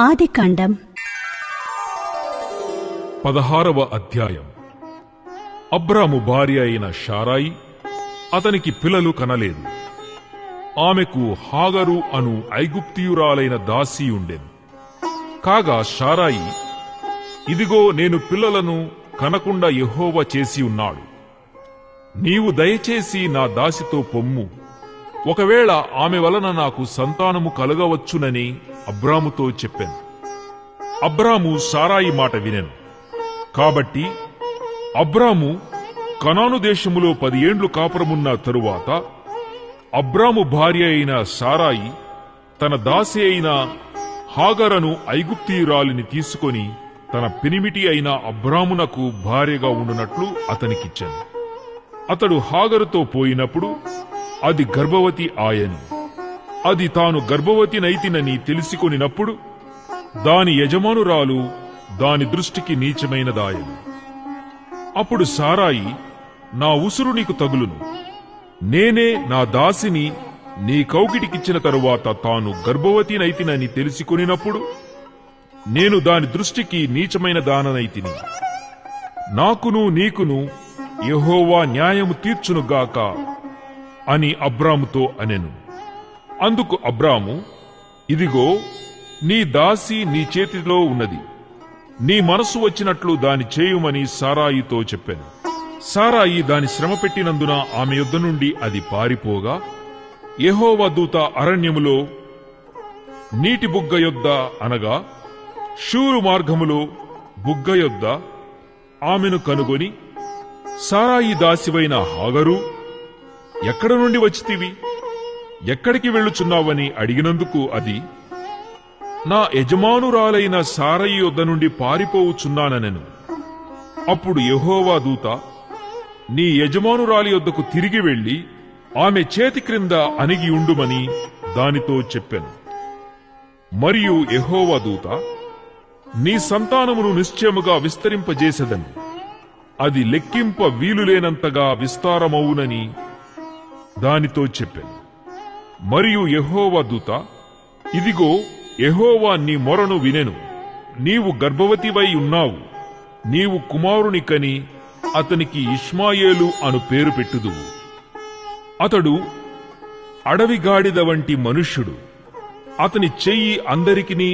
ఆదికాండం 16వ అధ్యాయం. అబ్రాము భార్య అయిన షారాయి అతనికి పిల్లలు కనలేదు. ఆమెకు హాగరు అను ఐగుప్తీయురాలైన దాసి ఉండెను. కాగా షారాయి, ఇదిగో నేను పిల్లలను కనకుండా యెహోవా చేసి ఉన్నాడు. నీవు దయచేసి నా దాసితో పొమ్ము, ఒకవేళ ఆమె వలన నాకు సంతానము కలగవచ్చునని అబ్రాముతో చెప్పాను. అబ్రాము సారాయి మాట వినెను. కాబట్టి అబ్రాము కనాను దేశములో 10 ఏండ్లు కాపురమున్న తరువాత అబ్రాము భార్య అయిన సారాయి తన దాసి అయిన హాగరను ఐగుప్తీయురాలిని తీసుకొని తన పెనిమిటి అయిన అబ్రామునకు భార్యగా ఉండునట్లు అతనికిచ్చాను. అతడు హాగరుతో పోయినప్పుడు అది గర్భవతి ఆయను. అది తాను గర్భవతినైతినని తెలిసికొనినప్పుడు దాని యజమానురాలు దాని దృష్టికి నీచమైనదాయను. అప్పుడు సారాయి, నా ఉసురు నీకు తగులును, నేనే నా దాసిని నీ కౌగిటికిచ్చిన తరువాత తాను గర్భవతినైతినని తెలిసికొనినప్పుడు నేను దాని దృష్టికి నీచమైన దాననైతిని. నాకును నీకును యెహోవా న్యాయము తీర్చునుగాక అని అబ్రాముతో అనెను. అందుకు అబ్రాము, ఇదిగో నీ దాసి నీ చేతిలో ఉన్నది, నీ మనసు వచ్చినట్లు దాని చేయుమని సారాయితో చెప్పాను. సారాయి దాని శ్రమ పెట్టినందున ఆమె యొద్ద నుండి అది పారిపోగా, యెహోవా దూత అరణ్యములో నీటి బుగ్గ యొద్ద అనగా షూరు మార్గములో బుగ్గ యొద్ద ఆమెను కనుగొని, సారాయి దాసివైన హాగరు, ఎక్కడ నుండి వచ్చితివి, ఎక్కడికి వెళ్ళుచున్నావని అడిగినందుకు అది, నా యజమానురాలైన సారయి యొద్ద నుండి పారిపోవుచున్నానెను. అప్పుడు యెహోవా దూత, నీ యజమానురాలి యొద్దకు తిరిగి వెళ్లి ఆమె చేతి క్రింద అణిగి ఉండుమని దానితో చెప్పెను. మరియు యెహోవా దూత, నీ సంతానమును నిశ్చయముగా విస్తరింపజేసెదను, అది లెక్కింప వీలులేనంతగా విస్తారమవునని దానితో చెప్పాను. మరియు యెహోవా దూత, ఇదిగో యెహోవా నీ మొరను వినెను, నీవు గర్భవతివై ఉన్నావు, నీవు కుమారుని కని అతనికి ఇష్మాయేలు అను పేరు పెట్టుదువు. అతడు అడవి గాడిద వంటి మనుష్యుడు, అతని చెయ్యి అందరికిని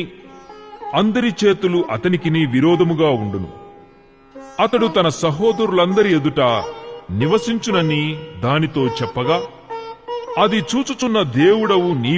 అందరి చేతులు అతనికిని విరోధముగా ఉండును. అతడు తన సహోదరులందరి ఎదుట నివసించునని దానితో చెప్పగా, అది చూచుచున్న దేవుడవు నీ